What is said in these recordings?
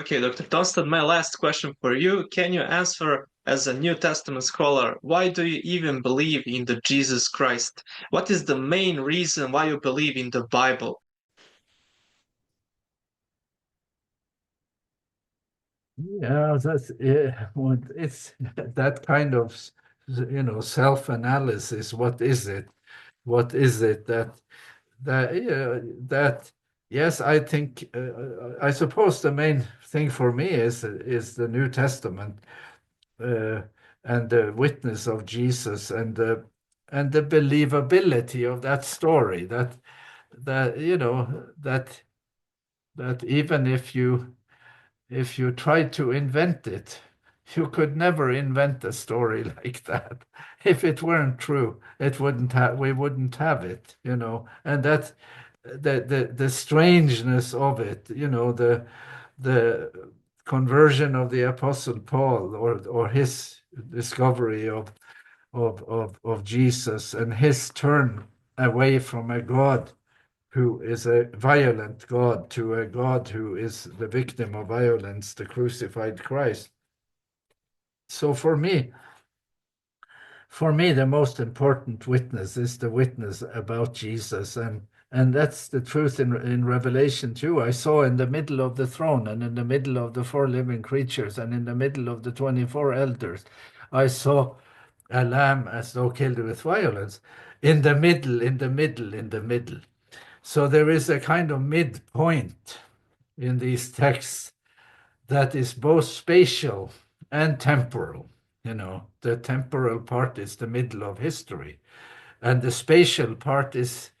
Okay, Dr. Tonstad, my last question for you. Can you answer, as a New Testament scholar, why do you even believe in the Jesus Christ? What is the main reason why you believe in the Bible? Yeah, it's that kind of self-analysis. What is it? What is it that yes, I think I suppose the main thing for me is the New Testament uh, and the witness of Jesus and the believability of that story. That that even if you tried to invent it, you could never invent a story like that. If it weren't true, we wouldn't have it, And that the strangeness of it, the conversion of the Apostle Paul or his discovery of Jesus and his turn away from a God who is a violent God to a God who is the victim of violence, the crucified Christ. So for me, the most important witness is the witness about Jesus. And that's the truth in Revelation too. I saw in the middle of the throne and in the middle of the four living creatures and in the middle of the 24 elders, I saw a lamb as though killed with violence. In the middle, in the middle, in the middle. So there is a kind of midpoint in these texts that is both spatial and temporal. The temporal part is the middle of history, and the spatial part is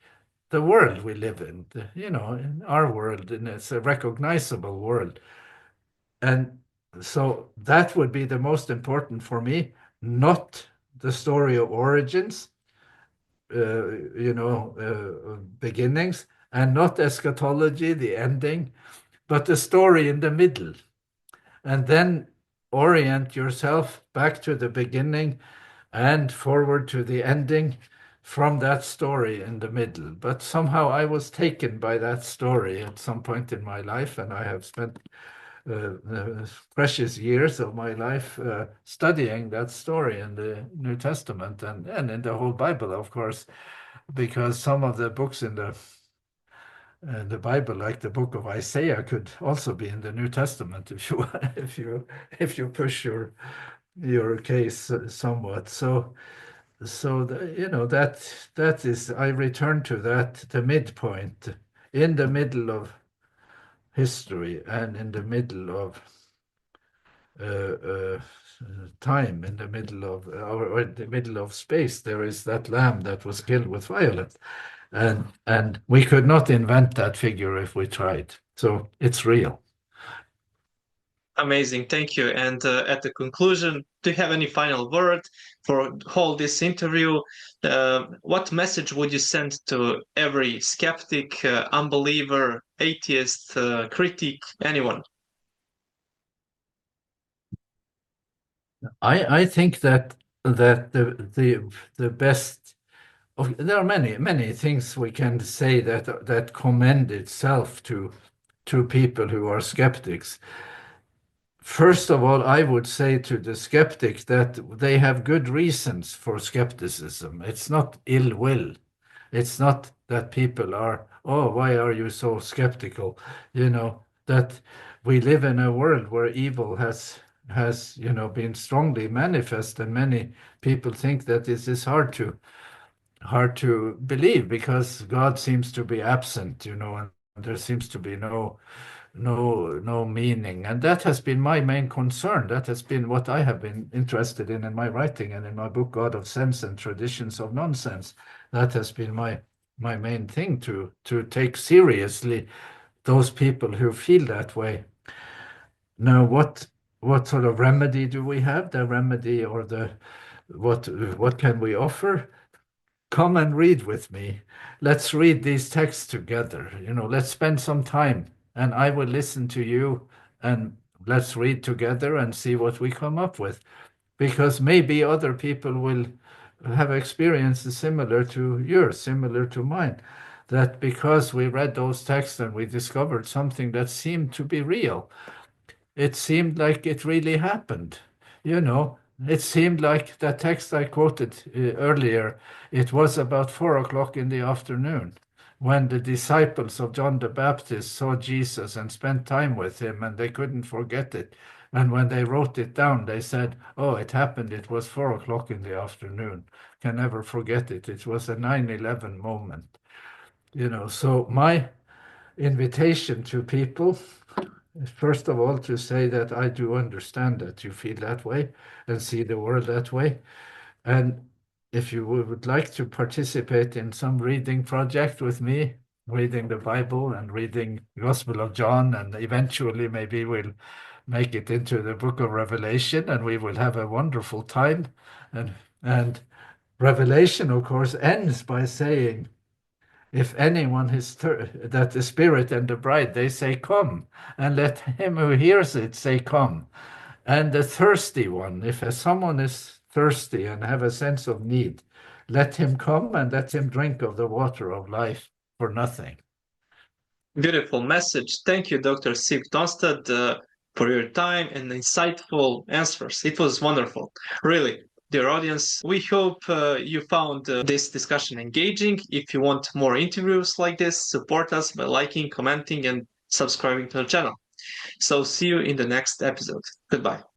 the world we live in, in our world, and it's a recognizable world. And so that would be the most important for me, not the story of origins, beginnings, and not eschatology, the ending, but the story in the middle. And then orient yourself back to the beginning and forward to the ending from that story in the middle. But somehow I was taken by that story at some point in my life, and I have spent precious years of my life studying that story in the New Testament and in the whole Bible, of course, because some of the books in the Bible, like the book of Isaiah, could also be in the New Testament if you if you push your case somewhat. That is, I return to that, the midpoint, in the middle of history and in the middle of uh, uh, time, in the middle of or in the middle of space, there is that lamb that was killed with violence, and we could not invent that figure if we tried. So it's real. Amazing, thank you. And at the conclusion, do you have any final word for whole this interview? What message would you send to every skeptic, unbeliever, atheist, critic, anyone? I think that the best there are many things we can say that commend itself to people who are skeptics. First of all, I would say to the skeptic that they have good reasons for skepticism. It's not ill will. It's not that people are, oh, why are you so skeptical? That we live in a world where evil has been strongly manifest, and many people think that this is hard to believe because God seems to be absent, and there seems to be no meaning. And that has been my main concern. That has been what I have been interested in my writing and in my book, God of Sense and Traditions of Nonsense. That has been my main thing to take seriously those people who feel that way. Now, what sort of remedy do we have? The remedy or the what can we offer? Come and read with me. Let's read these texts together. Let's spend some time and I will listen to you and let's read together and see what we come up with. Because maybe other people will have experiences similar to yours, similar to mine. That because we read those texts and we discovered something that seemed to be real, it seemed like it really happened. You know, it seemed like that text I quoted earlier, it was about 4 o'clock in the afternoon when the disciples of John the Baptist saw Jesus and spent time with him, and they couldn't forget it. And when they wrote it down, they said, oh, it happened. It was 4 o'clock in the afternoon. Can never forget it. It was a 9/11 moment. So my invitation to people is, first of all, to say that I do understand that you feel that way and see the world that way. And if you would like to participate in some reading project with me, reading the Bible and reading Gospel of John, and eventually maybe we'll make it into the book of Revelation, and we will have a wonderful time. And Revelation, of course, ends by saying, if anyone is that the Spirit and the bride, they say, come, and let him who hears it say, come. And the thirsty one, if someone is thirsty and have a sense of need, let him come and let him drink of the water of life for nothing. Beautiful message. Thank you, Dr. Sigve Tonstad, for your time and insightful answers. It was wonderful. Really, dear audience, we hope you found this discussion engaging. If you want more interviews like this, support us by liking, commenting, and subscribing to the channel. So see you in the next episode. Goodbye.